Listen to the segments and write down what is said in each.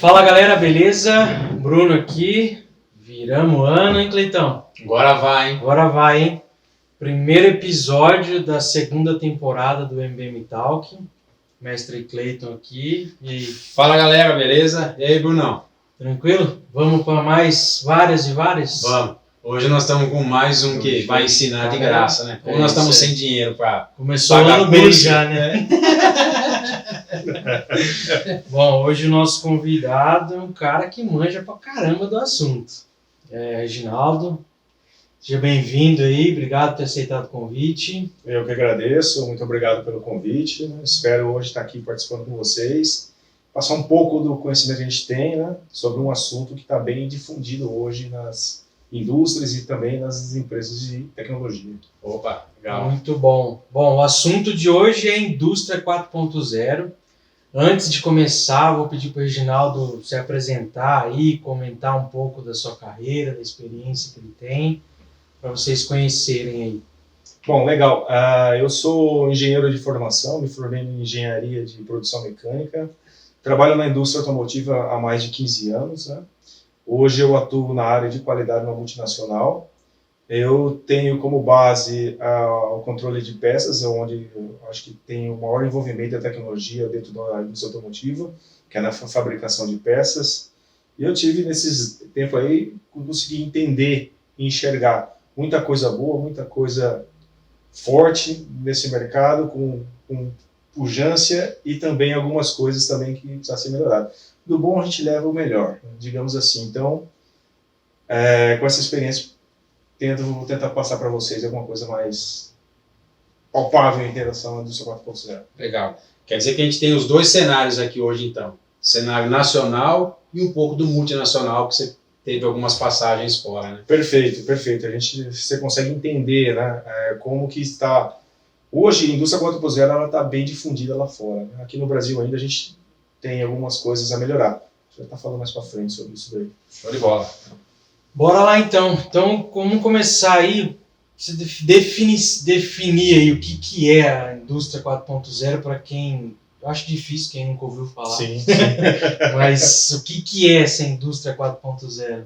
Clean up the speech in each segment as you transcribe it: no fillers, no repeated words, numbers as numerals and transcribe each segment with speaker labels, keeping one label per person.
Speaker 1: Fala galera, beleza? Bruno aqui, viramos o ano, hein, Cleitão?
Speaker 2: Agora vai, hein?
Speaker 1: Agora vai, hein? Primeiro episódio da segunda temporada do MBM Talk. Mestre Cleiton aqui, e aí?
Speaker 2: Fala galera, beleza? E aí, Brunão?
Speaker 1: Tranquilo? Vamos para mais várias e várias?
Speaker 2: Vamos. Hoje nós estamos com mais um que vai ensinar de graça, né? Como nós estamos sem dinheiro para
Speaker 1: Começou o ano bem já, né? Bom, hoje o nosso convidado é um cara que manja pra caramba do assunto. Reginaldo, seja bem-vindo aí, obrigado por ter aceitado o convite.
Speaker 3: Eu que agradeço, muito obrigado pelo convite, né? Espero hoje estar aqui participando com vocês, passar um pouco do conhecimento que a gente tem, né, sobre um assunto que está bem difundido hoje nas indústrias e também nas empresas de tecnologia.
Speaker 2: Opa, legal.
Speaker 1: Muito bom. Bom, o assunto de hoje é Indústria 4.0. Antes de começar, vou pedir para o Reginaldo se apresentar aí, comentar um pouco da sua carreira, da experiência que ele tem, para vocês conhecerem aí.
Speaker 3: Bom, legal. Eu sou engenheiro de formação, me formei em engenharia de produção mecânica, trabalho na indústria automotiva há mais de 15 anos, né? Hoje eu atuo na área de qualidade numa multinacional. Eu tenho como base o controle de peças, onde eu acho que tem o maior envolvimento da tecnologia dentro da indústria automotiva, que é na fabricação de peças. E eu tive, nesses tempos aí, consegui entender e enxergar muita coisa boa, muita coisa forte nesse mercado, com pujança, e também algumas coisas também que precisam ser melhoradas. Do bom a gente leva o melhor, digamos assim. Então, com essa experiência, vou tentar passar para vocês alguma coisa mais palpável em relação à indústria 4.0.
Speaker 2: Legal. Quer dizer que a gente tem os dois cenários aqui hoje, então. Cenário nacional e um pouco do multinacional, que você teve algumas passagens fora, né?
Speaker 3: Perfeito, perfeito. Você consegue entender, né, como que está... Hoje, a indústria 4.0 ela está bem difundida lá fora, né? Aqui no Brasil ainda a gente tem algumas coisas a melhorar. A gente vai estar falando mais para frente sobre isso daí.
Speaker 2: Show de bola.
Speaker 1: Bora lá então. Então, vamos começar aí, você definir aí o que é a indústria 4.0 para quem... Eu acho difícil quem nunca ouviu falar.
Speaker 3: Sim.
Speaker 1: Mas o que é essa indústria 4.0?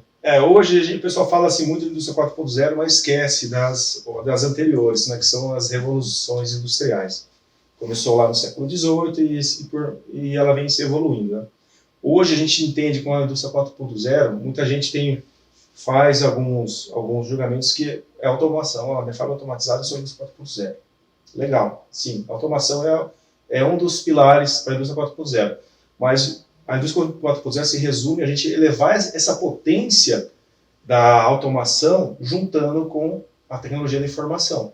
Speaker 3: Hoje o pessoal fala assim muito de indústria 4.0, mas esquece das anteriores, né, que são as revoluções industriais. Começou lá no século XVIII e ela vem se evoluindo, né? Hoje a gente entende com a indústria 4.0, muita gente faz alguns julgamentos que é automação. Minha fábrica automatizada é só indústria 4.0. Legal, sim, a automação é um dos pilares para a indústria 4.0, mas a indústria 4.0 se resume a gente elevar essa potência da automação juntando com a tecnologia da informação.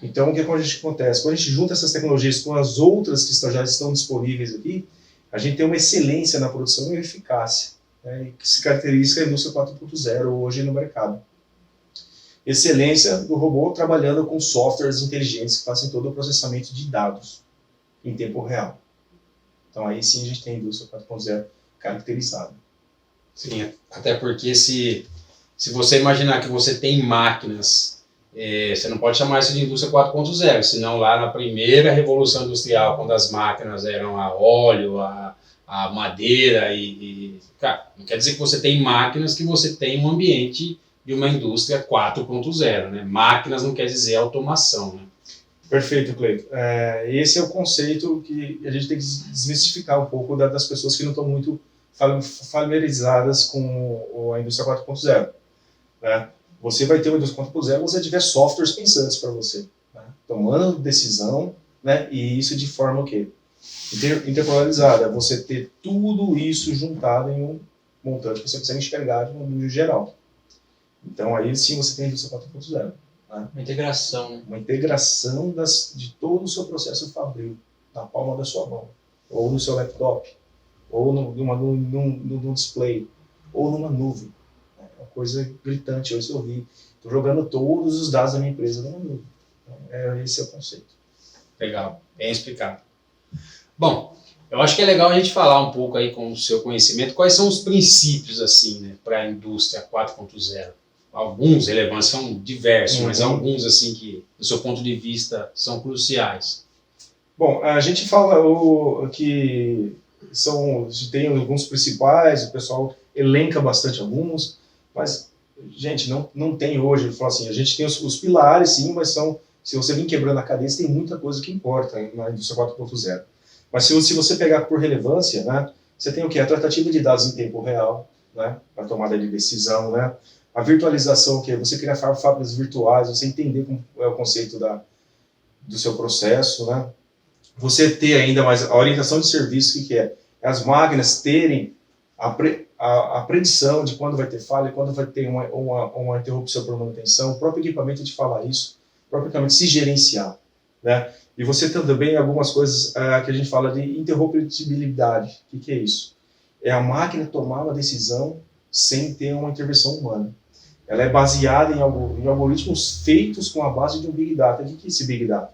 Speaker 3: Então, o que acontece? Quando a gente junta essas tecnologias com as outras que já estão disponíveis aqui, a gente tem uma excelência na produção e eficácia, né, que se caracteriza a indústria 4.0 hoje no mercado. Excelência do robô trabalhando com softwares inteligentes que fazem todo o processamento de dados em tempo real. Então aí sim a gente tem a indústria 4.0 caracterizada.
Speaker 2: Sim, até porque se você imaginar que você tem máquinas, você não pode chamar isso de indústria 4.0, senão lá na primeira revolução industrial, quando as máquinas eram a óleo, a madeira cara, não quer dizer que você tem máquinas, que você tem um ambiente de uma indústria 4.0, né? Máquinas não quer dizer automação, né?
Speaker 3: Perfeito, Cleiton. Esse é o conceito que a gente tem que desmistificar um pouco das pessoas que não estão muito familiarizadas com a indústria 4.0. Né? Você vai ter uma indústria 4.0 se você tiver softwares pensantes para você, né? Tomando decisão, né? E isso de forma o quê? Interpolarizada. Você ter tudo isso juntado em um montante que você consegue enxergar de um nível geral. Então aí sim você tem a indústria 4.0.
Speaker 1: Uma integração, né?
Speaker 3: Uma integração de todo o seu processo fabril na palma da sua mão, ou no seu laptop, ou num display, ou numa nuvem. É uma coisa gritante. Hoje eu vi, estou jogando todos os dados da minha empresa numa nuvem. Então, esse é o conceito.
Speaker 2: Legal, bem explicado. Bom, eu acho que é legal a gente falar um pouco aí com o seu conhecimento, quais são os princípios assim, né, para a indústria 4.0. Alguns relevantes, são diversos, mas alguns assim que, do seu ponto de vista, são cruciais.
Speaker 3: Bom, a gente fala que tem alguns principais, o pessoal elenca bastante alguns, mas, gente, não tem hoje. Ele fala assim, a gente tem os pilares, sim, mas se você vir quebrando a cadeia, tem muita coisa que importa na indústria 4.0. Mas se você pegar por relevância, né, você tem o que? A tratativa de dados em tempo real, né, para tomada de decisão, né, a virtualização, que é você criar fábricas virtuais, você entender como é o conceito do seu processo, né, você ter ainda mais a orientação de serviço, que é? As máquinas terem a predição de quando vai ter falha, quando vai ter uma interrupção por manutenção, o próprio equipamento te fala isso, o próprio equipamento se gerenciar, né? E você tem também algumas coisas que a gente fala de interruptibilidade. O que é isso? É a máquina tomar uma decisão sem ter uma intervenção humana. Ela é baseada em algoritmos feitos com a base de um Big Data. O que é esse Big Data?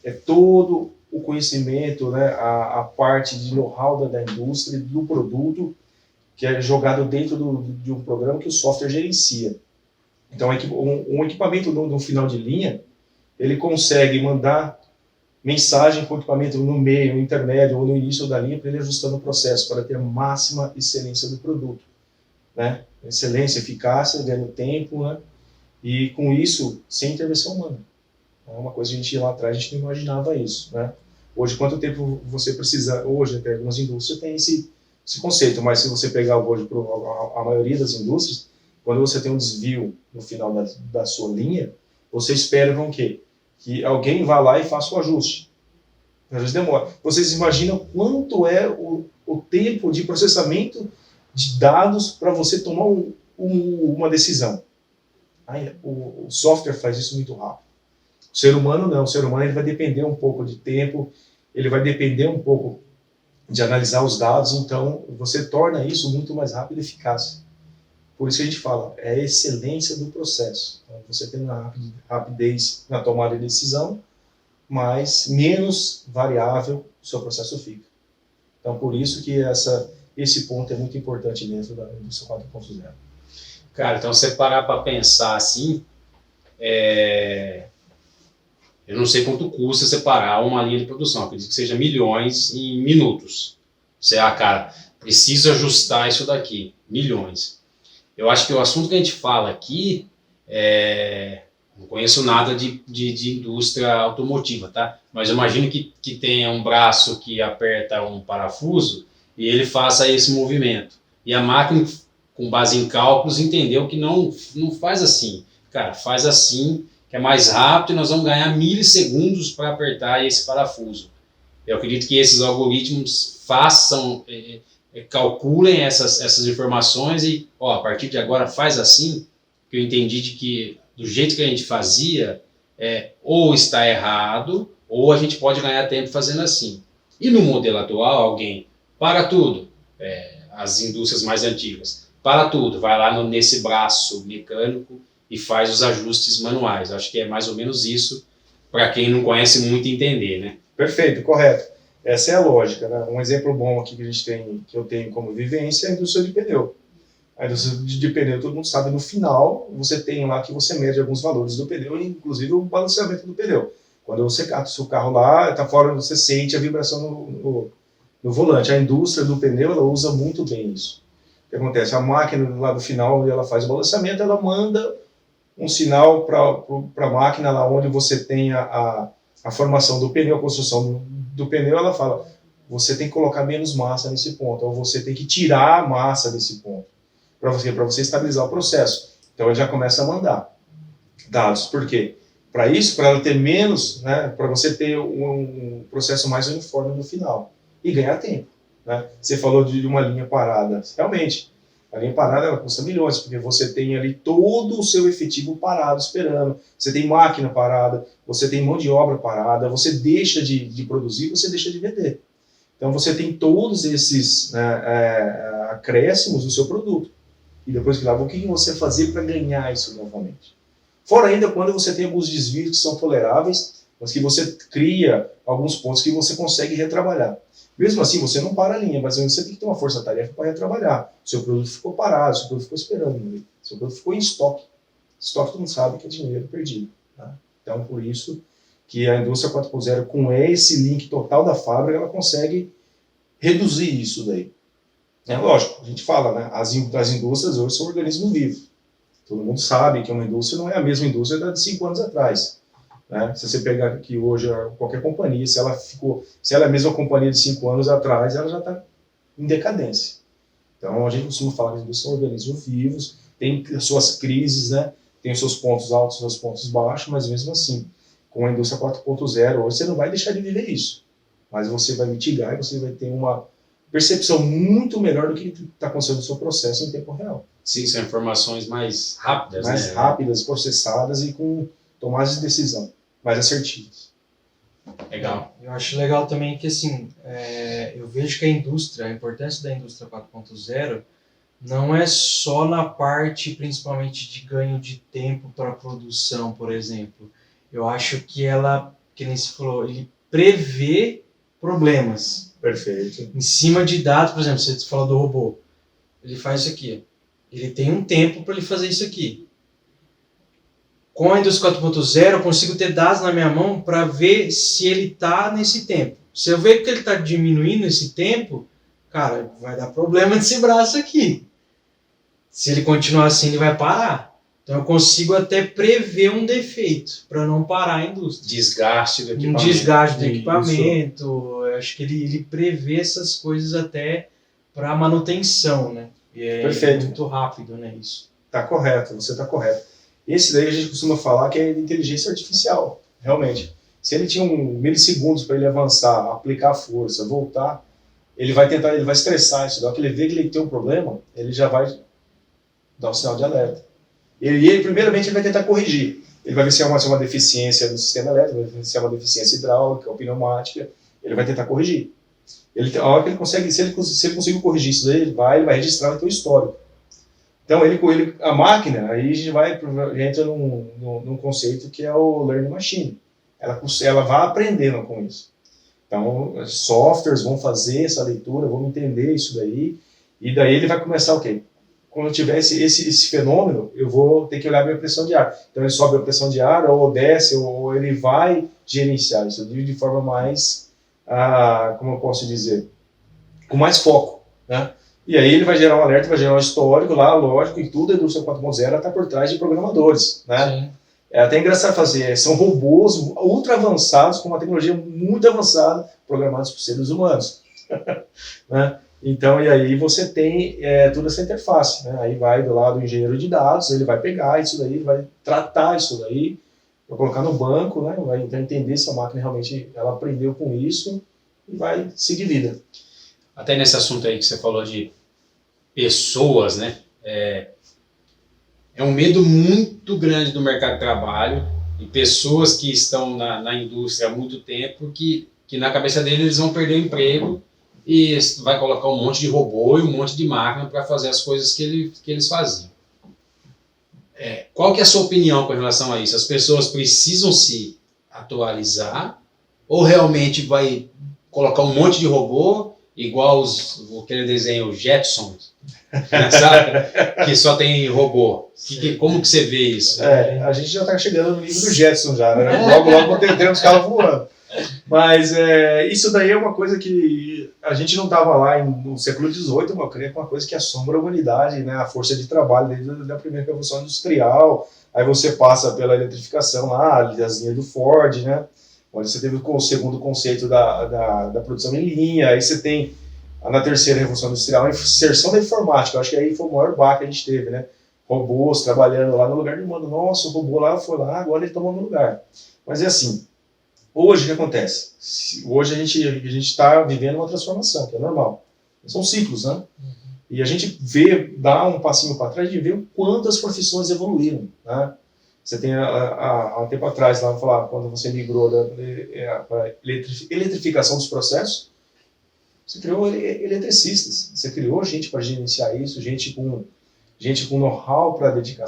Speaker 3: É todo o conhecimento, né, a parte de know-how da indústria, do produto, que é jogado dentro de um programa que o software gerencia. Então, um equipamento no final de linha, ele consegue mandar mensagem para o equipamento no meio, no intermédio ou no início da linha, para ele ajustando o processo, para ter a máxima excelência do produto, né? Excelência, eficácia, ganhando tempo, né? E com isso, sem intervenção humana. É uma coisa que a gente lá atrás, a gente não imaginava isso, né? Hoje, quanto tempo você precisa, hoje até algumas indústrias têm esse conceito, mas se você pegar hoje a maioria das indústrias, quando você tem um desvio no final da sua linha, você espera com o quê? Que alguém vá lá e faça o ajuste. Às vezes demora. Vocês imaginam quanto é o tempo de processamento de dados para você tomar uma decisão? Aí, o software faz isso muito rápido. O ser humano não. O ser humano ele vai depender um pouco de tempo, ele vai depender um pouco de analisar os dados, então você torna isso muito mais rápido e eficaz. Por isso que a gente fala, é a excelência do processo. Então, você tem uma rapidez na tomada de decisão, mas menos variável o seu processo fica. Então, por isso que esse ponto é muito importante dentro da indústria 4.0.
Speaker 2: Cara, então você parar para pensar assim, eu não sei quanto custa separar uma linha de produção, acredito que seja milhões em minutos. Você, cara, preciso ajustar isso daqui, milhões. Eu acho que o assunto que a gente fala aqui, não conheço nada de indústria automotiva, tá? Mas eu imagino que tenha um braço que aperta um parafuso e ele faça esse movimento. E a máquina, com base em cálculos, entendeu que não faz assim. Cara, faz assim, que é mais rápido e nós vamos ganhar milissegundos para apertar esse parafuso. Eu acredito que esses algoritmos calculem essas informações e, a partir de agora faz assim, que eu entendi de que do jeito que a gente fazia, ou está errado, ou a gente pode ganhar tempo fazendo assim. E no modelo atual, alguém para tudo, as indústrias mais antigas, para tudo, vai lá nesse braço mecânico e faz os ajustes manuais. Acho que é mais ou menos isso, para quem não conhece muito entender, né?
Speaker 3: Perfeito, correto. Essa é a lógica, né? Um exemplo bom aqui que eu tenho como vivência é a indústria de pneu. A indústria de pneu, todo mundo sabe, no final, você tem lá que você mede alguns valores do pneu, inclusive o balanceamento do pneu. Quando você cata o seu carro lá, está fora, você sente a vibração no volante. A indústria do pneu, ela usa muito bem isso. O que acontece? A máquina lá do final, onde ela faz o balanceamento, ela manda um sinal para a máquina lá onde você tem a formação do pneu, a construção do pneu, ela fala, você tem que colocar menos massa nesse ponto, ou você tem que tirar a massa desse ponto, para você estabilizar o processo. Então ele já começa a mandar dados. Por quê? Para isso, para ela ter menos, né, para você ter um processo mais uniforme no final e ganhar tempo. Né? Você falou de uma linha parada. Realmente, a linha parada ela custa milhões, porque você tem ali todo o seu efetivo parado, esperando. Você tem máquina parada, você tem mão de obra parada, você deixa de produzir, você deixa de vender. Então você tem todos esses acréscimos do seu produto. E depois que lá, o que você fazer para ganhar isso novamente? Fora ainda quando você tem alguns desvios que são toleráveis, mas que você cria alguns pontos que você consegue retrabalhar. Mesmo assim, você não para a linha, mas você tem que ter uma força-tarefa para retrabalhar. Seu produto ficou parado, seu produto ficou esperando, seu produto ficou em estoque. Estoque todo mundo sabe que é dinheiro perdido. Tá? Então, por isso que a indústria 4.0, com esse link total da fábrica, ela consegue reduzir isso daí. É lógico, a gente fala, né? As indústrias hoje são organismos vivos. Todo mundo sabe que uma indústria não é a mesma indústria da de 5 anos atrás. Né? Se você pegar aqui hoje qualquer companhia, se ela é a mesma companhia de 5 anos atrás, ela já está em decadência. Então a gente costuma falar que as indústrias são organismos vivos, tem as suas crises, né? Tem os seus pontos altos, os seus pontos baixos, mas mesmo assim, com a indústria 4.0, hoje você não vai deixar de viver isso. Mas você vai mitigar e você vai ter uma percepção muito melhor do que está acontecendo no seu processo em tempo real.
Speaker 2: Sim, são informações mais rápidas,
Speaker 3: mais rápidas, processadas e com tomadas de decisão mais assertivas.
Speaker 2: Legal.
Speaker 1: Eu acho legal também que, assim, eu vejo que a importância da indústria 4.0 não é só na parte, principalmente, de ganho de tempo para produção, por exemplo. Eu acho que ela, que nem se falou, ele prevê problemas.
Speaker 3: Perfeito.
Speaker 1: Em cima de dados, por exemplo, você falou do robô. Ele faz isso aqui. Ele tem um tempo para ele fazer isso aqui. Com a indústria 4.0, eu consigo ter dados na minha mão para ver se ele está nesse tempo. Se eu ver que ele está diminuindo esse tempo, cara, vai dar problema nesse braço aqui. Se ele continuar assim, ele vai parar. Então eu consigo até prever um defeito para não parar a indústria.
Speaker 2: Desgaste do equipamento.
Speaker 1: Um desgaste do equipamento. Eu acho que ele prevê essas coisas até para manutenção, né? E é
Speaker 3: Perfeito.
Speaker 1: muito rápido, né, isso.
Speaker 3: Tá correto, você está correto. Esse daí a gente costuma falar que é inteligência artificial, realmente. Se ele tinha milissegundos para ele avançar, aplicar força, voltar, ele vai estressar isso. Na hora que ele vê que ele tem um problema, ele já vai dar um sinal de alerta. Ele primeiramente, ele vai tentar corrigir. Ele vai ver se é uma deficiência no sistema elétrico, vai ver se é uma deficiência hidráulica ou pneumática, ele vai tentar corrigir. A hora que ele consegue, se ele conseguir corrigir isso daí, ele vai registrar o seu histórico. Então, a máquina, aí a gente entra num conceito que é o Learning Machine. Ela vai aprendendo com isso. Então, softwares vão fazer essa leitura, vão entender isso daí, e daí ele vai começar o quê? Quando eu tiver esse fenômeno, eu vou ter que olhar a minha pressão de ar. Então, ele sobe a pressão de ar, ou desce, ou ele vai gerenciar isso de forma mais, como eu posso dizer, com mais foco, né? E aí ele vai gerar um alerta, vai gerar um histórico lá, lógico, e tudo a indústria 4.0 está por trás de programadores, né?
Speaker 1: Sim.
Speaker 3: É até engraçado fazer, são robôs ultra avançados, com uma tecnologia muito avançada, programados por seres humanos. Né? Então, e aí você tem toda essa interface, né? Aí vai do lado do engenheiro de dados, ele vai pegar isso daí, vai tratar isso daí, vai colocar no banco, né? Vai então entender se a máquina realmente ela aprendeu com isso e vai seguir vida.
Speaker 2: Até nesse assunto aí que você falou de pessoas, né? É um medo muito grande do mercado de trabalho e pessoas que estão na indústria há muito tempo que na cabeça deles eles vão perder o emprego e vai colocar um monte de robô e um monte de máquina para fazer as coisas que eles faziam. Qual que é a sua opinião com relação a isso? As pessoas precisam se atualizar ou realmente vai colocar um monte de robô igual aquele desenho Jetsons, sabe? Que só tem robô. Como que você vê isso?
Speaker 3: A gente já está chegando no nível do Jetson já, né? Logo vão ter uns carros voando. Mas isso daí é uma coisa que a gente não estava lá no século XVIII, eu creio que é uma coisa que assombra a humanidade, né? A força de trabalho desde a primeira revolução industrial, aí você passa pela eletrificação lá, as linhas do Ford, né? Onde você teve o segundo conceito da produção em linha, aí você tem na terceira revolução industrial a inserção da informática. Eu acho que aí foi o maior baque que a gente teve, né? Robôs trabalhando lá no lugar de mando. Nossa, o robô lá foi lá, agora ele tomou no lugar. Mas é assim, hoje o que acontece? Hoje a gente está vivendo uma transformação, que é normal. São ciclos, né? E a gente dá um passinho para trás de ver o quanto as profissões evoluíram, né? Você tem há um tempo atrás, lá, quando você migrou para eletrificação dos processos, você criou eletricistas, você criou gente para gerenciar isso, gente com know-how para dedicar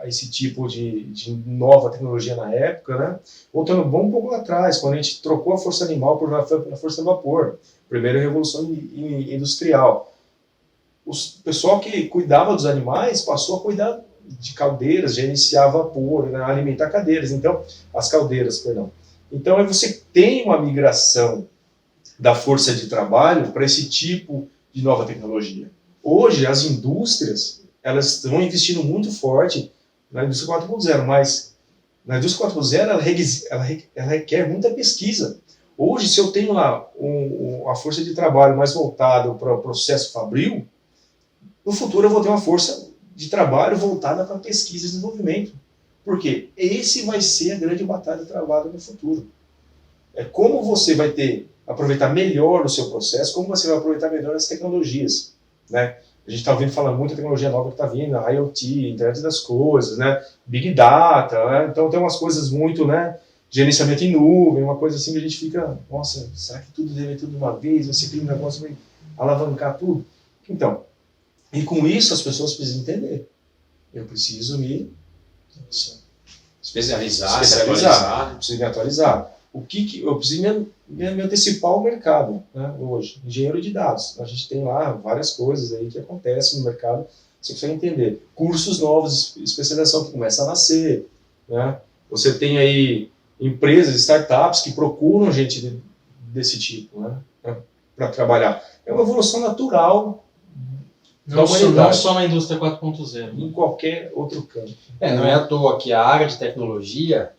Speaker 3: a esse tipo de nova tecnologia na época, né? Voltando um pouco lá atrás, quando a gente trocou a força animal por a força a vapor, primeira revolução industrial. O pessoal que cuidava dos animais passou a cuidar de caldeiras, gerenciar vapor, né, alimentar cadeiras, as caldeiras, perdão. Então, você tem uma migração da força de trabalho para esse tipo de nova tecnologia. Hoje, as indústrias, elas estão investindo muito forte na indústria 4.0, mas na indústria 4.0 ela requer muita pesquisa. Hoje, se eu tenho lá a força de trabalho mais voltada para o processo fabril, no futuro eu vou ter uma força de trabalho voltada para pesquisa e desenvolvimento. Por quê? Esse vai ser a grande batalha travada no futuro. É como você vai aproveitar melhor o seu processo, como você vai aproveitar melhor as tecnologias, né? A gente está ouvindo falar muita tecnologia nova que está vindo, IoT, internet das coisas, né? Big Data, né? Então tem umas coisas muito, né? Gerenciamento em nuvem, uma coisa assim que a gente fica, nossa, será que tudo deve tudo de uma vez? Vai ser aquele negócio vai alavancar tudo? Então, e com isso as pessoas precisam entender. Eu preciso me
Speaker 2: Especializar,
Speaker 3: eu preciso me atualizar. Eu preciso me antecipar ao mercado, né, hoje. Engenheiro de dados. A gente tem lá várias coisas aí que acontecem no mercado, você consegue entender. Cursos novos, especialização que começa a nascer. Né? Você tem aí empresas, startups que procuram gente desse tipo, né, para trabalhar. É uma evolução natural da humanidade.
Speaker 1: Não só na indústria 4.0.
Speaker 3: Em qualquer outro campo.
Speaker 2: Não é à toa que a área de tecnologia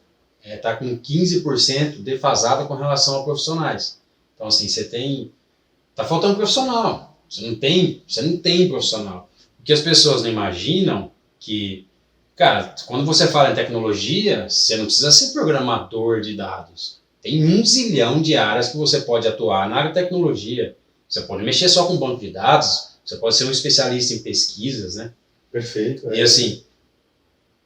Speaker 2: está com 15% defasada com relação a profissionais. Então, assim, tá faltando profissional. Você não tem profissional. O que as pessoas não imaginam que, cara, quando você fala em tecnologia, você não precisa ser programador de dados. Tem 1 zilhão de áreas que você pode atuar na área de tecnologia. Você pode mexer só com banco de dados, você pode ser um especialista em pesquisas, né?
Speaker 3: Perfeito.
Speaker 2: E assim,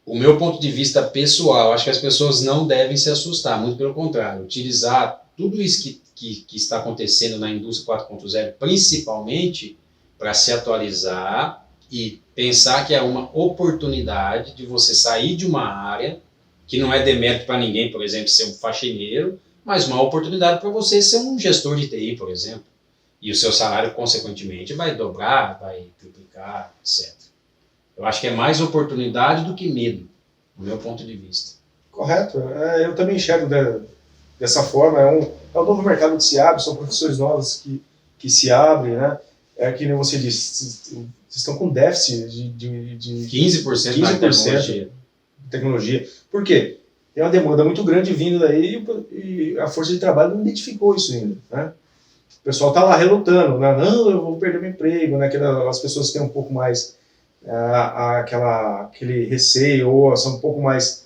Speaker 2: o meu ponto de vista pessoal, acho que as pessoas não devem se assustar, muito pelo contrário, utilizar tudo isso que está acontecendo na indústria 4.0, principalmente para se atualizar e pensar que é uma oportunidade de você sair de uma área que não é demérito para ninguém, por exemplo, ser um faxineiro, mas uma oportunidade para você ser um gestor de TI, por exemplo. E o seu salário, consequentemente, vai dobrar, vai triplicar, etc. Eu acho que é mais oportunidade do que medo, do meu ponto de vista.
Speaker 3: Correto. Eu também enxergo dessa forma. É um novo mercado que se abre, são profissões novas que se abrem, né? É que nem você disse, vocês estão com déficit de
Speaker 2: 15% na tecnologia.
Speaker 3: Tecnologia. Por quê? Tem uma demanda muito grande vindo daí e a força de trabalho não identificou isso ainda, né? O pessoal está lá relutando, né? Não, eu vou perder meu emprego, né? As pessoas têm um pouco mais aquele receio ou são um pouco mais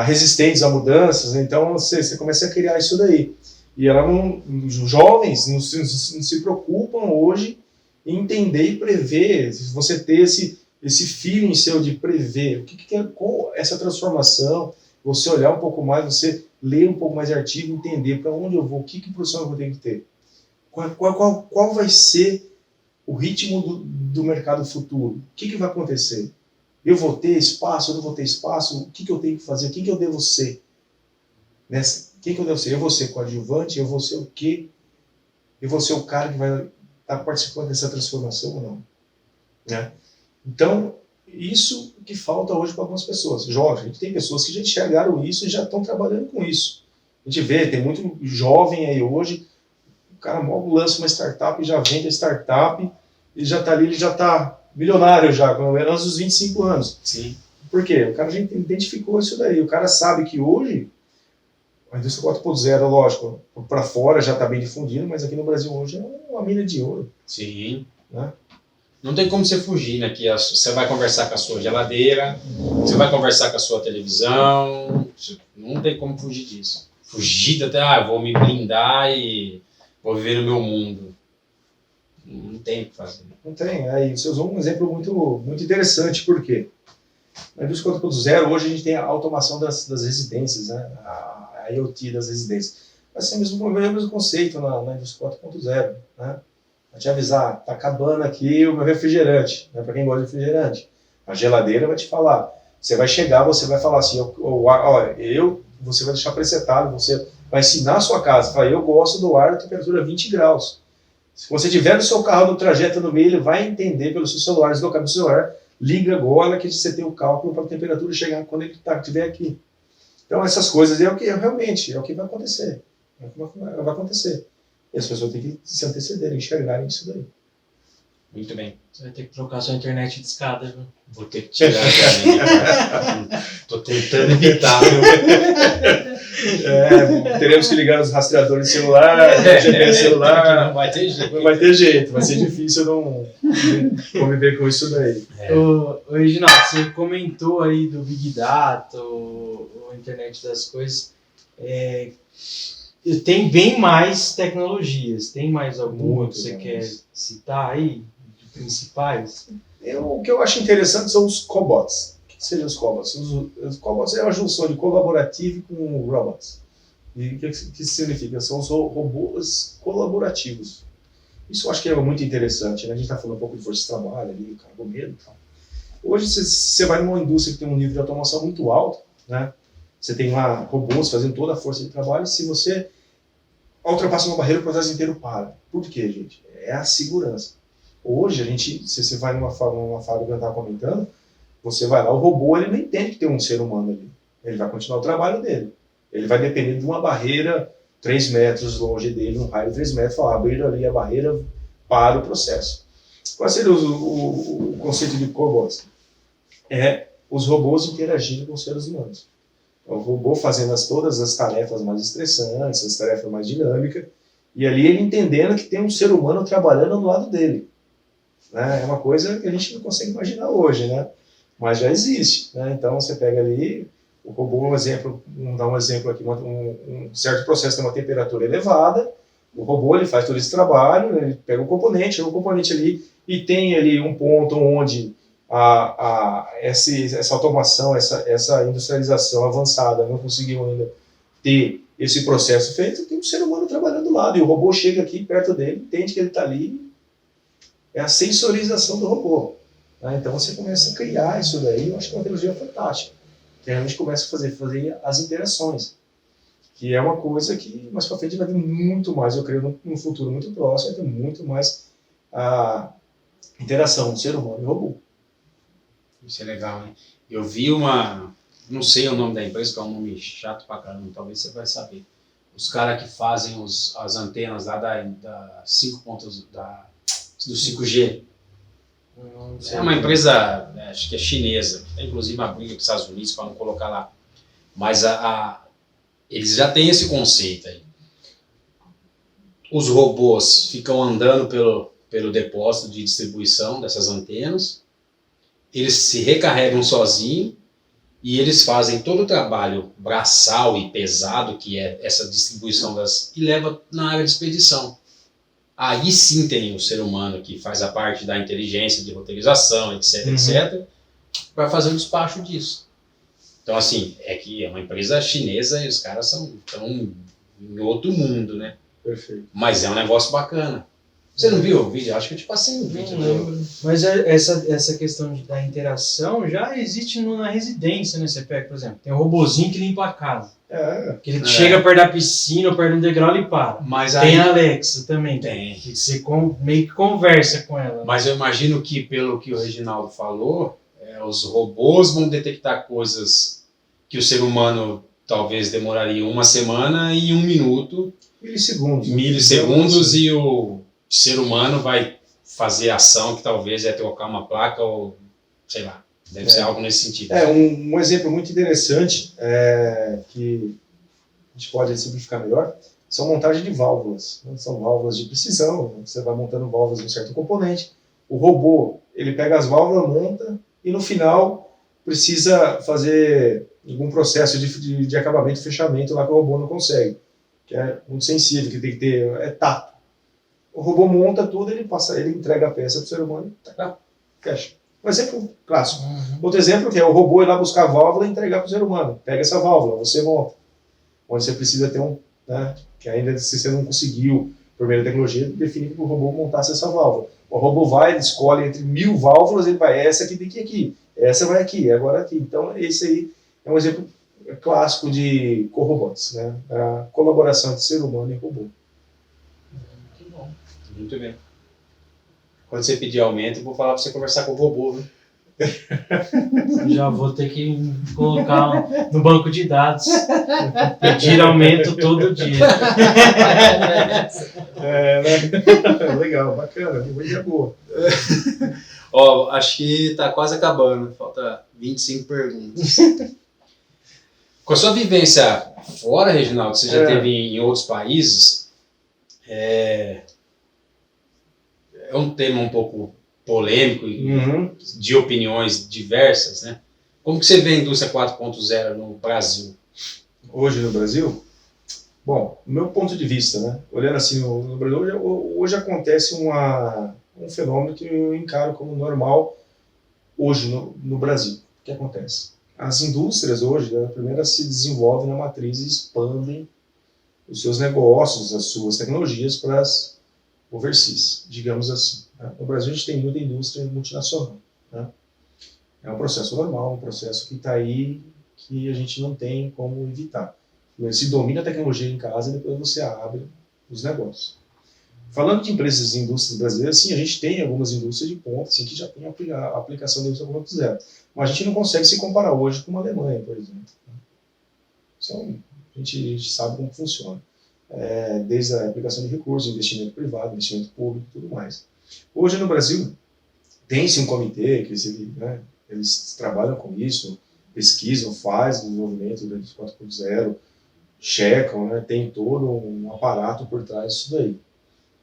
Speaker 3: resistentes a mudanças, então você começa a criar isso daí. E os jovens não se preocupam hoje em entender e prever, se você ter esse feeling seu de prever, o que é essa transformação, você olhar um pouco mais, você ler um pouco mais de artigo, entender para onde eu vou, que profissão eu vou ter que ter. Qual vai ser o ritmo do mercado futuro? O que vai acontecer? Eu vou ter espaço? Eu não vou ter espaço? O que eu tenho que fazer? O que eu devo ser? Quem que eu devo ser? Eu vou ser coadjuvante? Eu vou ser o quê? Eu vou ser o cara que vai estar participando dessa transformação ou não? Né? Então, isso que falta hoje para algumas pessoas. Jovens, a gente tem pessoas que já enxergaram isso e já estão trabalhando com isso. A gente vê, tem muito jovem aí hoje, o cara logo lança uma startup e já vende a startup, e já está ali, ele já está milionário já, com menos dos 25 anos.
Speaker 2: Sim.
Speaker 3: Por quê? O cara já identificou isso daí. O cara sabe que hoje, a indústria 4.0, lógico, para fora já está bem difundido, mas aqui no Brasil hoje é uma mina de ouro.
Speaker 2: Sim.
Speaker 3: Né?
Speaker 2: Não tem como você fugir, né? Que você vai conversar com a sua geladeira, você vai conversar com a sua televisão, não tem como fugir disso. Fugir até, vou me blindar e vou viver no meu mundo. Não tem o que fazer.
Speaker 3: Não tem. Aí você usou um exemplo muito interessante, por quê? Na indústria 4.0, hoje a gente tem a automação das residências, né? A IoT das residências. Vai ser o mesmo conceito na indústria 4.0, né? Vai te avisar, está acabando aqui o meu refrigerante, né? Para quem gosta de refrigerante. A geladeira vai te falar. Você vai chegar, você vai falar assim, você vai deixar presetado, você vai ensinar a sua casa, fala, eu gosto do ar a temperatura 20 graus. Se você tiver no seu carro no trajeto no meio, ele vai entender pelo seu celular, deslocar no celular, liga agora que você tem o cálculo para a temperatura chegar quando ele estiver aqui. Então essas coisas é o que realmente é o que vai acontecer. Vai acontecer. E as pessoas têm que se antecederem, enxergarem isso daí.
Speaker 2: Muito bem.
Speaker 1: Você vai ter que trocar sua internet de escada, viu?
Speaker 2: Vou ter que tirar também. Tô tentando evitar, viu?
Speaker 3: Teremos que ligar os rastreadores de celular, GPS celular.
Speaker 2: Não vai ter jeito.
Speaker 3: Não vai ter jeito, vai ser difícil não conviver com isso daí.
Speaker 1: Ô, Reginaldo, você comentou aí do Big Data, o Internet das Coisas. Tem bem mais tecnologias. Tem mais alguma que você quer citar aí, de principais?
Speaker 3: O que eu acho interessante são os cobots. O que seriam os cobots? Os cobots é uma junção de colaborativo com robots. E o que significa? São os robôs colaborativos. Isso eu acho que é muito interessante, né? A gente está falando um pouco de força de trabalho ali, carboneiro e tal. Hoje você vai numa indústria que tem um nível de automação muito alto, né? Você tem lá robôs fazendo toda a força de trabalho. Se você ultrapassa uma barreira, o processo inteiro para. Por quê, gente? É a segurança. Hoje, se você vai numa fábrica que eu estava comentando, você vai lá, o robô ele não entende que tem um ser humano ali. Ele vai continuar o trabalho dele. Ele vai depender de uma barreira 3 metros longe dele, um raio de 3 metros, falar, abrir ali a barreira para o processo. Qual seria o conceito de cobots? É os robôs interagindo com os seres humanos. O robô fazendo todas as tarefas mais estressantes, as tarefas mais dinâmicas, e ali ele entendendo que tem um ser humano trabalhando do lado dele. Né? É uma coisa que a gente não consegue imaginar hoje, né? Mas já existe. Né? Então você pega ali, o robô, vamos dar um exemplo aqui, um certo processo tem uma temperatura elevada, o robô ele faz todo esse trabalho, ele pega o componente ali e tem ali um ponto onde essa automação, essa industrialização avançada não conseguiu ainda ter esse processo feito, tem um ser humano trabalhando do lado, e o robô chega aqui perto dele, entende que ele está ali, é a sensorização do robô. Né? Então você começa a criar isso daí, eu acho que é uma tecnologia fantástica, que a gente começa a fazer as interações, que é uma coisa que mais para frente vai ter muito mais, eu creio, num futuro muito próximo, vai ter muito mais a interação do ser humano e robô.
Speaker 2: Isso é legal, hein? Eu vi não sei o nome da empresa, que é um nome chato pra caramba, talvez você vai saber. Os caras que fazem as antenas lá da 5 pontos do 5G. É uma empresa, acho que é chinesa, que tem inclusive uma briga com os Estados Unidos para não colocar lá. Mas eles já têm esse conceito aí. Os robôs ficam andando pelo depósito de distribuição dessas antenas, eles se recarregam sozinhos e eles fazem todo o trabalho braçal e pesado, que é essa distribuição e leva na área de expedição. Aí sim tem o ser humano que faz a parte da inteligência, de roteirização, etc, etc, para fazer o despacho disso. Então, assim, que é uma empresa chinesa e os caras estão em outro mundo, né?
Speaker 3: Perfeito.
Speaker 2: Mas é um negócio bacana. Você não viu o vídeo? Acho que eu te passei um vídeo.
Speaker 1: Não lembro. Mas essa questão da interação já existe na residência, né? Você pega, por exemplo, tem um robozinho que limpa a casa. Que ele chega perto da piscina ou perto do degrau e para.
Speaker 2: Mas
Speaker 1: tem a Alexa também.
Speaker 2: Tem.
Speaker 1: Que você meio que conversa com ela. Né?
Speaker 2: Mas eu imagino que, pelo que o Reginaldo falou, os robôs vão detectar coisas que o ser humano talvez demoraria uma semana e 1 minuto. Milissegundos e o ser humano vai fazer ação que talvez é trocar uma placa ou, sei lá, deve ser algo nesse sentido.
Speaker 3: Um exemplo muito interessante que a gente pode simplificar melhor são montagem de válvulas. Né? São válvulas de precisão, você vai montando válvulas de um certo componente. O robô, ele pega as válvulas, monta e no final precisa fazer algum processo de acabamento e fechamento lá que o robô não consegue, que é muito sensível, que tem que ter tato. O robô monta tudo, ele entrega a peça para o ser humano e fecha. Um exemplo clássico. Outro exemplo que é o robô ir lá buscar a válvula e entregar para o ser humano. Pega essa válvula, você monta. Onde você precisa ter que ainda se você não conseguiu, por meio da tecnologia, definir que o robô montasse essa válvula. O robô vai, ele escolhe entre 1000 válvulas, ele vai, essa aqui tem que ir aqui, essa vai aqui, agora aqui. Então, esse aí é um exemplo clássico de co-robots, né? A colaboração entre ser humano e robô.
Speaker 2: Muito bom. Muito bem. Quando você pedir aumento, eu vou falar para você conversar com o robô, viu?
Speaker 1: Já vou ter que colocar no banco de dados. Pedir aumento todo dia.
Speaker 3: Né? Legal, bacana, uma ideia boa.
Speaker 2: Ó, acho que tá quase acabando, falta 25 perguntas. Com a sua vivência fora, Reginaldo, você já teve em outros países, é um tema um pouco polêmico e de opiniões diversas, né? Como que você vê a indústria 4.0 no Brasil?
Speaker 3: Hoje no Brasil? Bom, do meu ponto de vista, né? Olhando assim no Brasil, hoje acontece um fenômeno que eu encaro como normal hoje no Brasil. O que acontece? As indústrias hoje, né, primeiro se desenvolvem na matriz e expandem os seus negócios, as suas tecnologias para as overseas, digamos assim. Né? No Brasil a gente tem muita indústria multinacional. Né? É um processo normal, um processo que está aí, que a gente não tem como evitar. Se domina a tecnologia em casa e depois você abre os negócios. Falando de empresas e indústrias brasileiras, sim, a gente tem algumas indústrias de ponta assim, que já tem a aplicação da indústria 4.0. Mas a gente não consegue se comparar hoje com uma Alemanha, por exemplo. Então, a gente sabe como funciona. Desde a aplicação de recursos, investimento privado, investimento público e tudo mais. Hoje no Brasil, tem-se um comitê que eles trabalham com isso, pesquisam, fazem desenvolvimento da indústria 4.0, checam, né, tem todo um aparato por trás disso daí.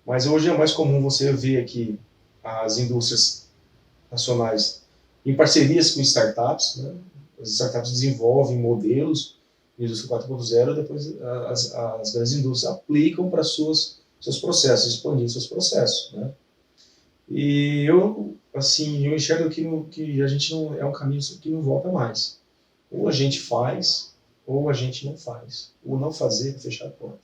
Speaker 3: Mas hoje é mais comum você ver aqui as indústrias nacionais em parcerias com startups, né? As startups desenvolvem modelos de indústria 4.0 e depois as grandes indústrias aplicam para seus processos, expandindo seus processos, né? E eu enxergo que a gente não é um caminho que não volta mais. Ou a gente faz, ou a gente não faz. O não fazer é fechar a porta,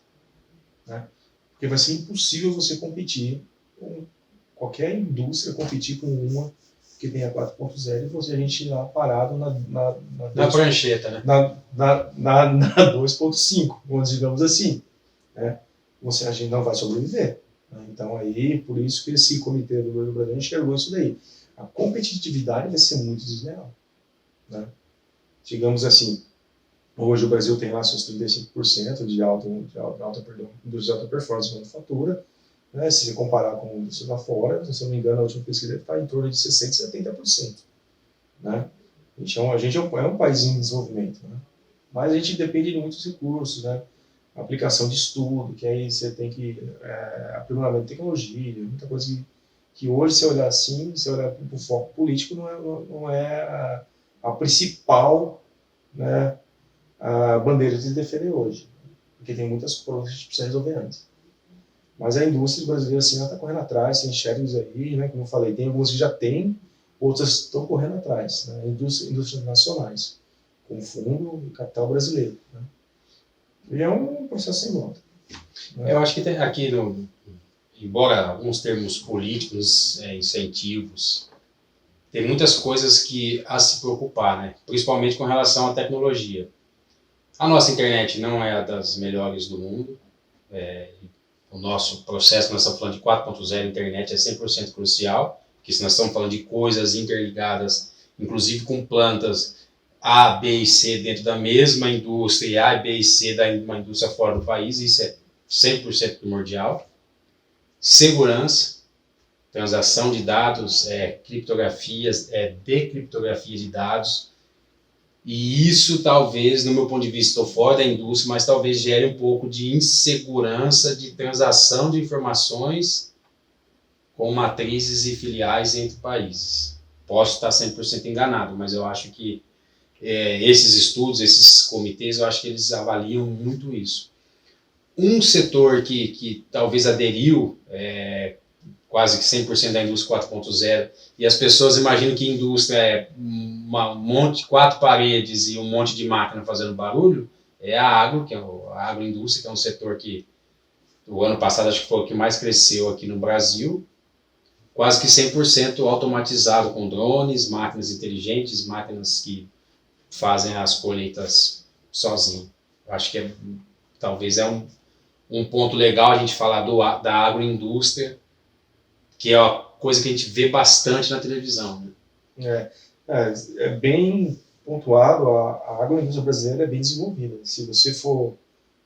Speaker 3: né? Porque vai ser impossível você competir com qualquer indústria, competir com uma que tenha 4.0 e a gente lá parado
Speaker 2: na prancheta, né?
Speaker 3: Na 2.5, digamos assim, né? A gente não vai sobreviver. Né? Então, aí, por isso que esse comitê do Brasil enxergou isso daí. A competitividade vai ser muito desleal. Né? Digamos assim, hoje o Brasil tem lá seus 35% de indústria de alta performance de manufatura. Né? Se você comparar com a indústria lá fora, se eu não me engano, a última pesquisa está em torno de 60% e 70%. Né? Então, a gente é um país em desenvolvimento. Né? Mas a gente depende de muitos recursos, né? Aplicação de estudo, que aí você tem que aprimoramento de tecnologia, muita coisa que hoje, se olhar assim, se olhar para o foco político, não é a principal, né, a bandeira de defender hoje, porque tem muitas coisas que a gente precisa resolver antes. Mas a indústria brasileira assim, está correndo atrás, você enxerga isso aí, né, como eu falei, tem algumas que já tem, outras estão correndo atrás, né, indústrias nacionais, com fundo e capital brasileiro. Né. E é um processo sem volta. Né.
Speaker 2: Eu acho que tem aqui, embora alguns termos políticos, incentivos, tem muitas coisas a se preocupar, né, principalmente com relação à tecnologia. A nossa internet não é a das melhores do mundo. O nosso processo, nós estamos falando de 4.0, internet é 100% crucial, porque se nós estamos falando de coisas interligadas, inclusive com plantas A, B e C dentro da mesma indústria, e A, B e C da uma indústria fora do país, isso é 100% primordial. Segurança, transação de dados, criptografias, decriptografia de dados. E isso talvez, no meu ponto de vista, estou fora da indústria, mas talvez gere um pouco de insegurança de transação de informações com matrizes e filiais entre países. Posso estar 100% enganado, mas eu acho que esses estudos, esses comitês, eu acho que eles avaliam muito isso. Um setor que talvez aderiu quase que 100% da indústria 4.0, e as pessoas imaginam que indústria é quatro paredes e um monte de máquina fazendo barulho, é a agro, que é a agroindústria, que é um setor que o ano passado acho que foi o que mais cresceu aqui no Brasil, quase que 100% automatizado com drones, máquinas inteligentes, máquinas que fazem as colheitas sozinho. Eu acho que talvez um ponto legal a gente falar da agroindústria, que é uma coisa que a gente vê bastante na televisão. Né?
Speaker 3: É bem pontuado, a agroindústria brasileira é bem desenvolvida. Se você for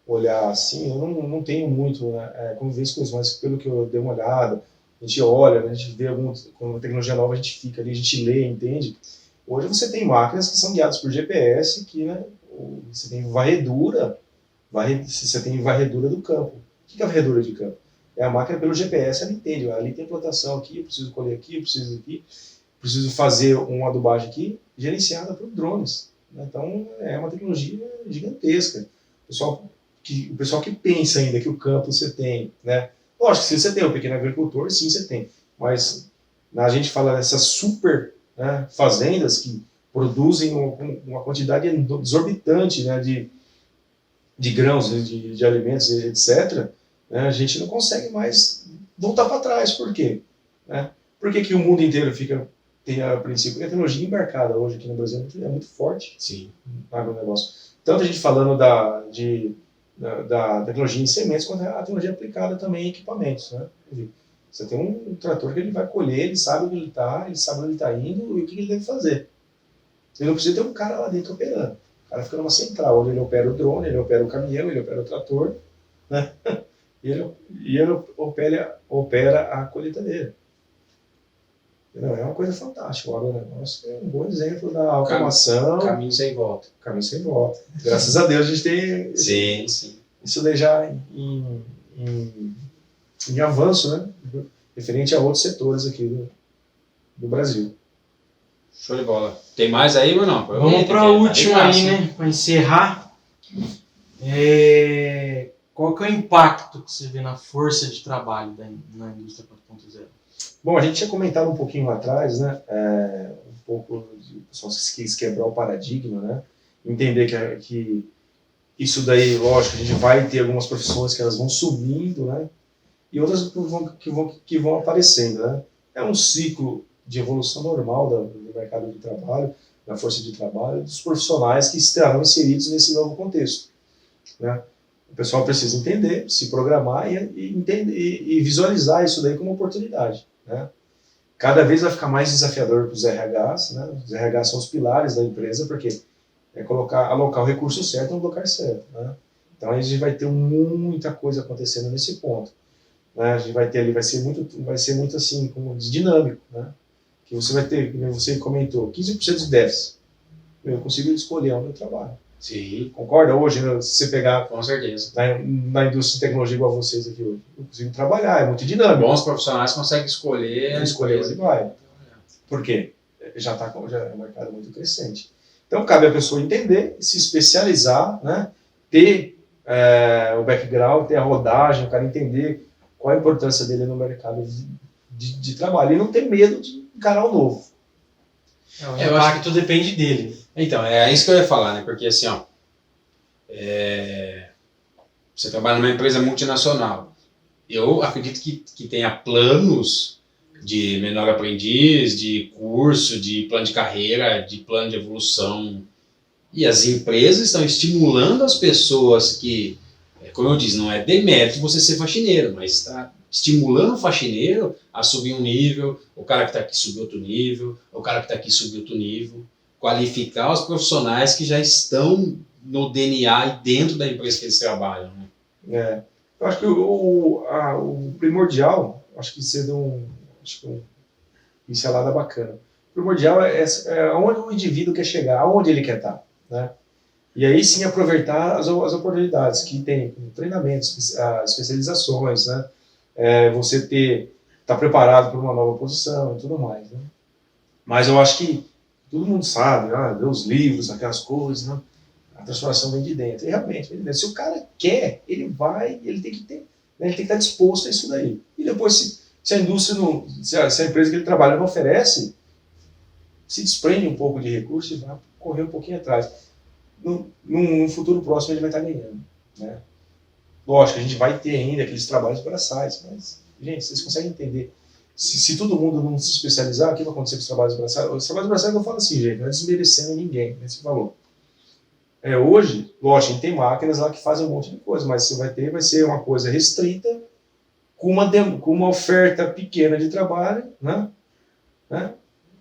Speaker 3: olhar assim, eu não tenho muito, né, convivência com isso, mas pelo que eu dei uma olhada, a gente olha, né, a gente vê alguma tecnologia nova, a gente fica ali, a gente lê, entende? Hoje você tem máquinas que são guiadas por GPS, que, né, você tem varredura, você tem varredura do campo. O que é a varredura de campo? É a máquina pelo GPS, ela entende, ali tem plantação aqui, eu preciso colher aqui, eu preciso aqui, preciso fazer uma adubagem aqui, gerenciada por drones. Então, é uma tecnologia gigantesca. O pessoal que pensa ainda que o campo você tem, né? Lógico, se você tem o pequeno agricultor, sim, você tem. Mas a gente fala dessas super, né, fazendas que produzem uma quantidade exorbitante, né, de grãos, de alimentos, etc., né, a gente não consegue mais voltar para trás. Por quê? Né? Por que o mundo inteiro tem a princípio? Porque a tecnologia embarcada hoje aqui no Brasil é muito forte.
Speaker 2: Sim.
Speaker 3: No agronegócio. Tanto a gente falando da tecnologia em sementes, quanto a tecnologia aplicada também em equipamentos. Né? Você tem um trator que ele vai colher, ele sabe onde ele está, ele sabe onde ele está indo e o que ele deve fazer. Ele não precisa ter um cara lá dentro operando. O cara fica numa central, onde ele opera o drone, ele opera o caminhão, ele opera o trator, né? e ele opera a colheitadeira. Não, é uma coisa fantástica. O agronegócio é um bom exemplo da automação.
Speaker 2: Caminho sem volta.
Speaker 3: Caminho sem volta. Graças a Deus a gente tem
Speaker 2: Sim.
Speaker 3: Isso daí já em avanço, né? Referente a outros setores aqui do Brasil.
Speaker 2: Show de bola. Tem mais aí ou não?
Speaker 1: Vamos para a última aí, né? Para encerrar. Qual que é o impacto que você vê na força de trabalho na indústria 4.0?
Speaker 3: Bom, a gente tinha comentado um pouquinho lá atrás, né? Um pouco de pessoal que quis quebrar o paradigma, né? Entender que isso daí, lógico, a gente vai ter algumas profissões que elas vão subindo, né? E outras que vão aparecendo, né? É um ciclo de evolução normal do mercado de trabalho, da força de trabalho, dos profissionais que estarão inseridos nesse novo contexto, né? O pessoal precisa entender, se programar e visualizar isso daí como oportunidade, né? Cada vez vai ficar mais desafiador para os RHs, né? Os RHs são os pilares da empresa, porque alocar o recurso certo no lugar certo, né? Então a gente vai ter muita coisa acontecendo nesse ponto, né? A gente vai ter ali, vai ser muito assim, como dinâmico, né? Que você vai ter, como você comentou, 15% de déficit. Eu consigo escolher onde eu trabalho.
Speaker 2: Sim.
Speaker 3: Concorda? Hoje, né, se você pegar
Speaker 2: com certeza
Speaker 3: na indústria de tecnologia igual vocês aqui hoje, eu consigo trabalhar, é muito dinâmico.
Speaker 2: Bons profissionais conseguem escolher
Speaker 3: onde vai. Por quê? Já é um mercado muito crescente. Então, cabe a pessoa entender, se especializar, né? Ter o background, ter a rodagem, o cara entender qual a importância dele no mercado de trabalho. E não ter medo de encarar o novo.
Speaker 1: Eu acho que tudo depende dele.
Speaker 2: Então, é isso que eu ia falar, né? Porque assim, ó, você trabalha numa empresa multinacional. Eu acredito que tenha planos de menor aprendiz, de curso, de plano de carreira, de plano de evolução. E as empresas estão estimulando as pessoas que, como eu disse, não é demérito você ser faxineiro, mas está estimulando o faxineiro a subir um nível, o cara que está aqui subir outro nível, o cara que está aqui subir outro nível, qualificar os profissionais que já estão no DNA e dentro da empresa que eles trabalham. Né?
Speaker 3: Eu acho que o primordial, acho que você deu uma pincelada bacana. O primordial é onde o indivíduo quer chegar, aonde ele quer estar, né? E aí sim aproveitar as oportunidades que tem, treinamentos, especializações, né? Você tá preparado para uma nova posição e tudo mais, né? Mas eu acho que todo mundo sabe, ver os livros, aquelas coisas, né? A transformação vem de dentro. E realmente, vem de dentro. Se o cara quer, ele tem que ter, né? Ele tem que estar disposto a isso daí. E depois, se a indústria, se a empresa que ele trabalha não oferece, se desprende um pouco de recursos e vai correr um pouquinho atrás. Num futuro próximo ele vai estar ganhando, né? Lógico, a gente vai ter ainda aqueles trabalhos braçais, mas, gente, vocês conseguem entender? Se todo mundo não se especializar, o que vai acontecer com os trabalhos braçais? Os trabalhos braçais eu falo assim, gente, não é desmerecendo ninguém, nesse valor. Hoje, lógico, a gente tem máquinas lá que fazem um monte de coisa, mas você vai ser uma coisa restrita, com uma oferta pequena de trabalho, né?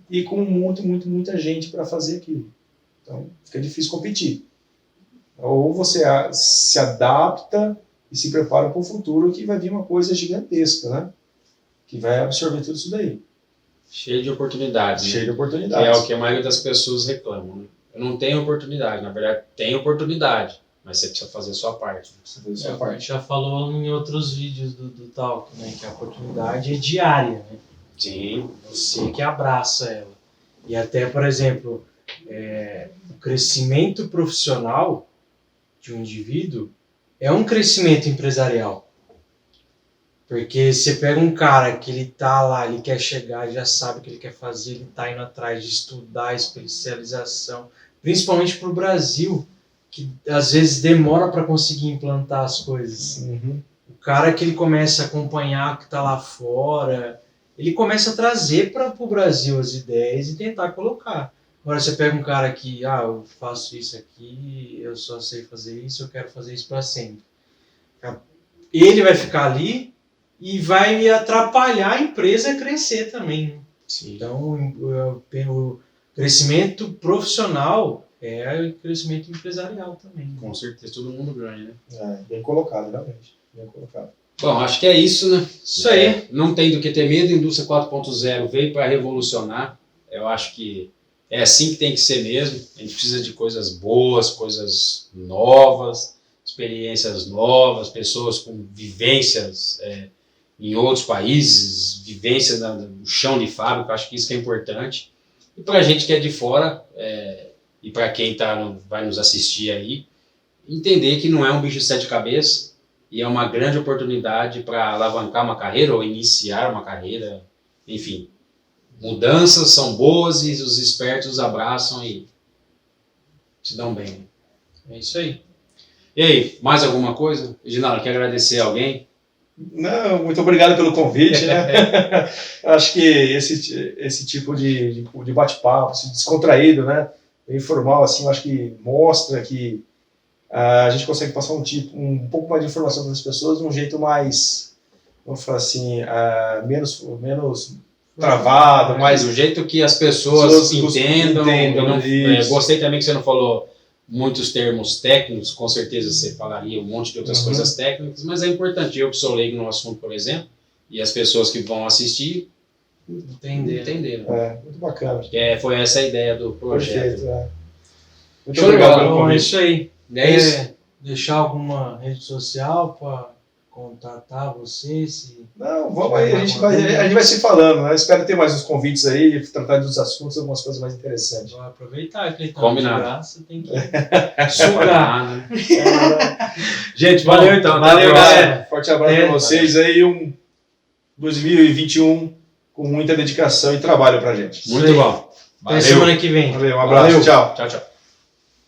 Speaker 3: e com muita gente para fazer aquilo. Então, fica difícil competir. Ou você se adapta e se prepara para o futuro, que vai vir uma coisa gigantesca, né? Que vai absorver tudo isso daí.
Speaker 2: Cheio de oportunidades.
Speaker 3: Cheio de
Speaker 2: Que
Speaker 3: oportunidades.
Speaker 2: é o que a maioria das pessoas reclamam. Né? Eu não tenho oportunidade. Na verdade, tem oportunidade, mas você precisa fazer a sua parte.
Speaker 3: Você fez a
Speaker 1: É,
Speaker 3: sua
Speaker 1: o que a
Speaker 3: parte.
Speaker 1: gente já falou em outros vídeos do Talk, né? Que a oportunidade é diária, né?
Speaker 2: Sim.
Speaker 1: Você que abraça ela. E até, por exemplo, o crescimento profissional de um indivíduo é um crescimento empresarial. Porque você pega um cara que ele tá lá, ele quer chegar, já sabe o que ele quer fazer, ele tá indo atrás de estudar, especialização, principalmente para o Brasil, que às vezes demora para conseguir implantar as coisas.
Speaker 3: Uhum.
Speaker 1: O cara que ele começa a acompanhar o que está lá fora, ele começa a trazer para o Brasil as ideias e tentar colocar. Agora você pega um cara que, eu faço isso aqui, eu só sei fazer isso, eu quero fazer isso para sempre. Ele vai ficar ali e vai atrapalhar a empresa a crescer também. Né?
Speaker 2: Sim.
Speaker 1: Então, o crescimento profissional é o crescimento empresarial também.
Speaker 2: Com certeza, todo mundo ganha, né?
Speaker 3: Bem colocado, realmente. Bem colocado.
Speaker 2: Bom, acho que é isso, né?
Speaker 1: Isso aí.
Speaker 2: Não tem do que ter medo, a indústria 4.0 veio para revolucionar. Eu acho que é assim que tem que ser mesmo. A gente precisa de coisas boas, coisas novas, experiências novas, pessoas com vivências em outros países, vivências no chão de fábrica. Eu acho que isso que é importante. E para a gente que é de fora, e para quem vai nos assistir aí, entender que não é um bicho de sete cabeças e é uma grande oportunidade para alavancar uma carreira ou iniciar uma carreira, enfim. Mudanças são boas e os espertos abraçam e se dão bem.
Speaker 1: É isso aí.
Speaker 2: E aí, mais alguma coisa? Reginaldo, quer agradecer a alguém?
Speaker 3: Não, muito obrigado pelo convite, né? Acho que esse tipo de bate-papo, descontraído, né? Informal, assim, eu acho que mostra que a gente consegue passar um pouco mais de informação para as pessoas de um jeito mais, vamos falar assim, menos travado,
Speaker 2: Mas o jeito que as pessoas entendam. Gostei também que você não falou muitos termos técnicos, com certeza você falaria um monte de outras coisas técnicas, mas é importante. Eu que sou leigo no assunto, por exemplo, e as pessoas que vão assistir entenderam.
Speaker 3: Muito bacana.
Speaker 2: Foi essa a ideia do projeto.
Speaker 3: Perfeito. Muito
Speaker 2: Show de
Speaker 3: obrigado
Speaker 2: bola.
Speaker 3: pelo
Speaker 1: Bom, é
Speaker 3: convite.
Speaker 1: isso aí.
Speaker 2: É isso?
Speaker 1: Deixar alguma rede social para contatar você?
Speaker 3: Não, vamos aí, a gente vai se falando, né? Espero ter mais uns convites aí, tratar dos assuntos, algumas coisas mais interessantes.
Speaker 1: Vou aproveitar que ele tá
Speaker 2: Combinado.
Speaker 1: de graça, tem que sugar.
Speaker 2: Gente, valeu então.
Speaker 3: Valeu,
Speaker 2: Até a próxima.
Speaker 3: galera. Forte abraço para vocês aí, um 2021 com muita dedicação e trabalho pra gente.
Speaker 2: Muito bom.
Speaker 1: Até semana que vem.
Speaker 3: Valeu, um abraço, tchau.
Speaker 2: Tchau, tchau.